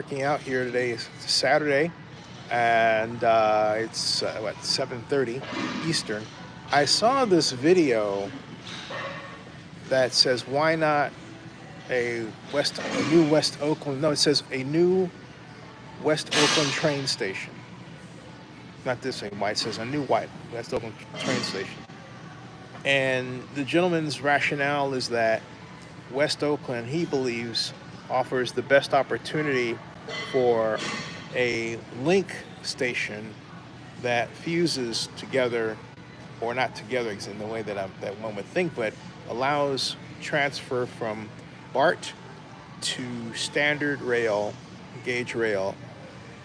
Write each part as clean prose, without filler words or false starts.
Working out here today. It's Saturday, and it's 7:30 Eastern. I saw this video that says, "Why not a new West Oakland?" No, it says a new West Oakland train station. Not this thing. Why it says a new white West Oakland train station. And the gentleman's rationale is that West Oakland, he believes, offers the best opportunity for a link station that fuses together, or not together in the way that one would think, but allows transfer from BART to standard rail, gauge rail,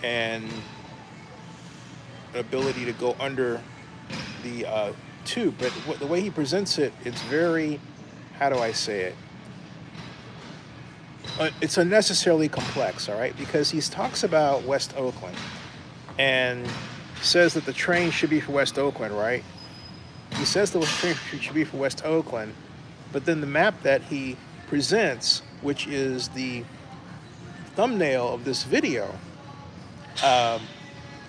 and ability to go under the tube. But the way he presents it, it's very, how do I say it? It's unnecessarily complex, all right? Because he talks about West Oakland and says that the train should be for West Oakland, right? He says the train should be for West Oakland, but then the map that he presents, which is the thumbnail of this video, um,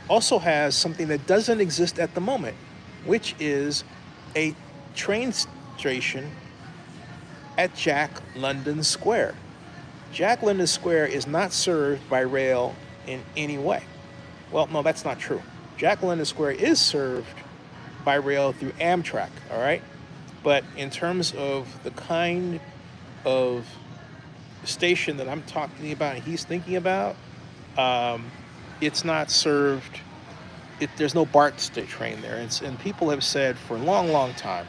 also has something that doesn't exist at the moment, which is a train station at Jack London Square. Jack London Square is not served by rail in any way. Well, no, that's not true. Jack London Square is served by rail through Amtrak, all right? But in terms of the kind of station that I'm talking about and he's thinking about, it's not served. There's no BART train there. And people have said for a long, long time,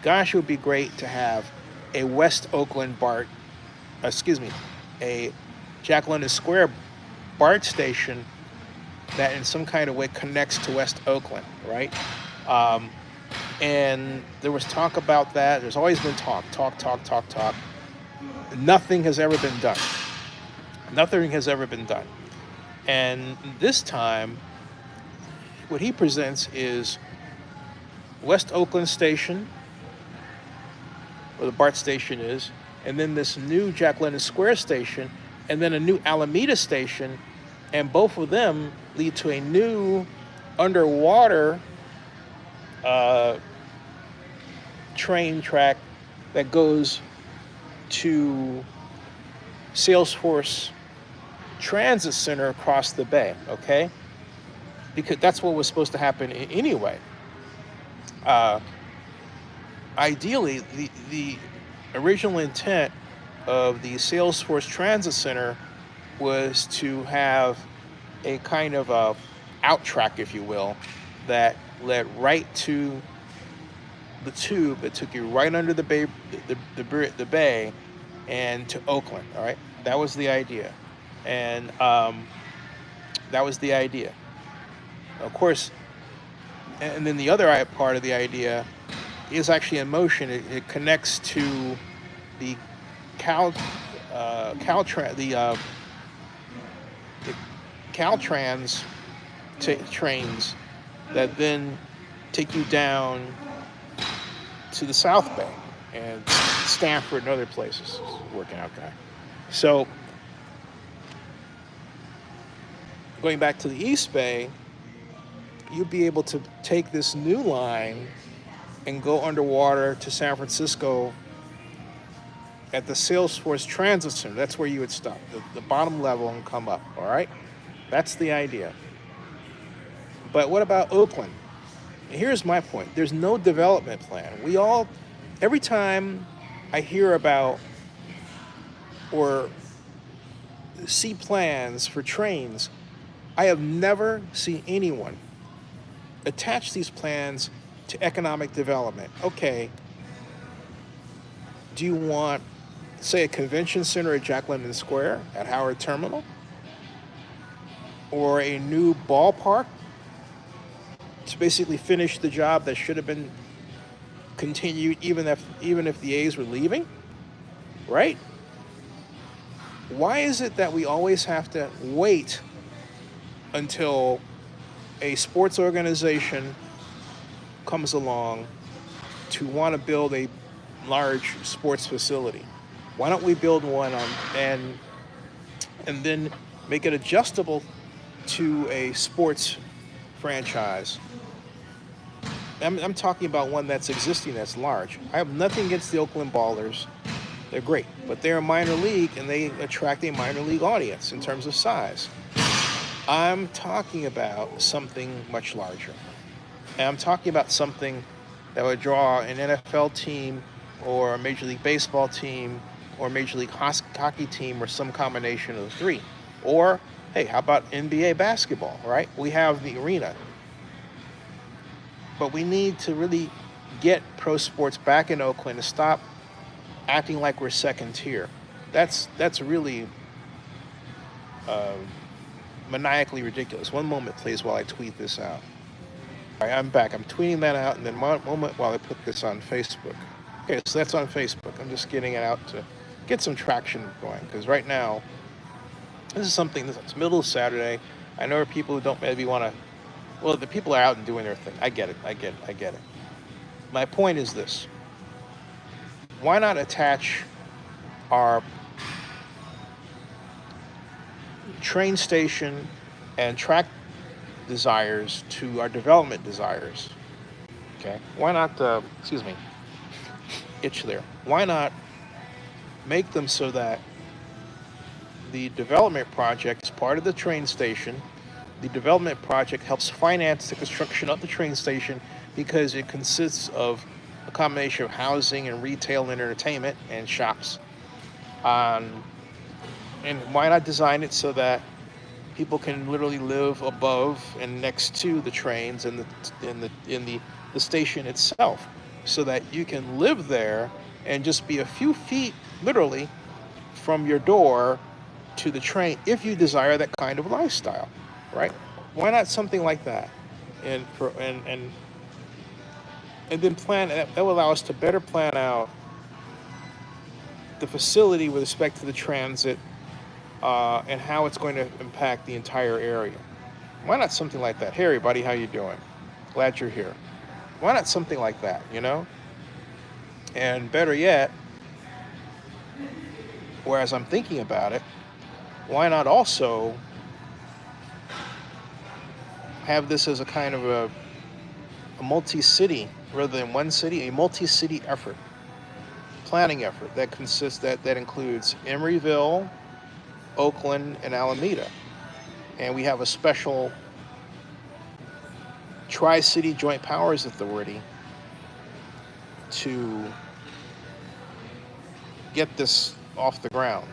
gosh, it would be great to have a West Oakland BART, a Jack London Square BART station that in some kind of way connects to West Oakland, right? Um, and there was talk about that. There's always been talk. Nothing has ever been done. Nothing has ever been done. And this time, what he presents is West Oakland Station, where the BART station is, and then this new Jack London Square station, and then a new Alameda station, and both of them lead to a new underwater uh, train track that goes to Salesforce Transit Center across the bay, okay? Because that's what was supposed to happen anyway. Uh, Ideally, the original intent of the Salesforce Transit Center was to have a kind of a out track, if you will, that led right to the tube that took you right under the bay, the bay, and to Oakland. All right, that was the idea, and that was the idea. Of course, and then the other part of the idea is actually in motion. It connects to the Cal, the Caltrans trains that then take you down to the South Bay and Stanford and other places. Working out guy. So going back to the East Bay, you'd be able to take this new line and go underwater to San Francisco at the Salesforce Transit Center. That's where you would stop, the bottom level, and come up, all right? That's the idea. But what about Oakland? Here's my point. There's no development plan. Every time I hear about or see plans for trains, I have never seen anyone attach these plans to economic development. Okay, do you want, say, a convention center at Jack London Square at Howard Terminal? Or a new ballpark to basically finish the job that should have been continued even if the A's were leaving? Right? Why is it that we always have to wait until a sports organization comes along to want to build a large sports facility? Why don't we build one and then make it adjustable to a sports franchise. I'm talking about one that's existing, that's large. I have nothing against the Oakland Ballers. They're great, but they're a minor league and they attract a minor league audience in terms of size. I'm talking about something much larger. And I'm talking about something that would draw an NFL team or a Major League Baseball team or a Major League hockey team or some combination of the three. Or, hey, how about NBA basketball, right? We have the arena. But we need to really get pro sports back in Oakland and stop acting like we're second tier. That's really maniacally ridiculous. One moment, please, while I tweet this out. All right, I'm back. I'm tweeting that out, and then one moment while I put this on Facebook. Okay, so that's on Facebook. I'm just getting it out to get some traction going, because right now, this is something, it's middle of Saturday. I know there are people who don't maybe want to, well, the people are out and doing their thing. I get it. My point is this. Why not attach our train station and track desires to our development desires? Okay, why not, itch there. Why not make them so that the development project is part of the train station? The development project helps finance the construction of the train station because it consists of a combination of housing and retail and entertainment and shops. And why not design it so that people can literally live above and next to the trains and the station itself, so that you can live there and just be a few feet, literally, from your door to the train if you desire that kind of lifestyle, right? Why not something like that? And then plan that will allow us to better plan out the facility with respect to the transit and how it's going to impact the entire area. Why not something like that? Hey everybody, how you doing? Glad you're here. Why not something like that, you know? And better yet, whereas I'm thinking about it, why not also have this as a kind of a multi-city, rather than one city, a multi-city effort, planning effort that includes Emeryville, Oakland, and Alameda. And we have a special Tri-City Joint Powers Authority to get this off the ground.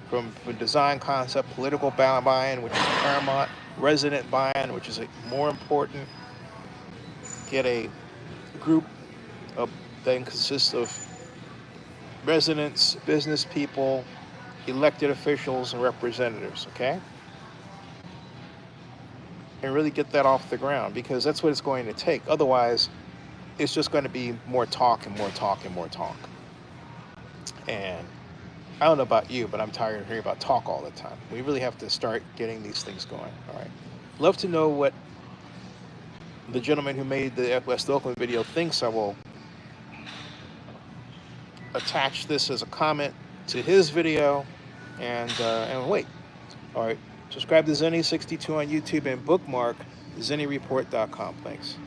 From design concept, political buy-in, which is paramount, resident buy-in, which is more important. Get a group that consists of residents, business people, elected officials, and representatives, okay? And really get that off the ground, because that's what it's going to take. Otherwise, it's just going to be more talk and more talk and more talk. And I don't know about you, but I'm tired of hearing about talk all the time. We really have to start getting these things going, all right? Love to know what the gentleman who made the West Oakland video thinks. I will attach this as a comment to his video and wait. All right, subscribe to Zenny62 on YouTube and bookmark ZennyReport.com. Thanks.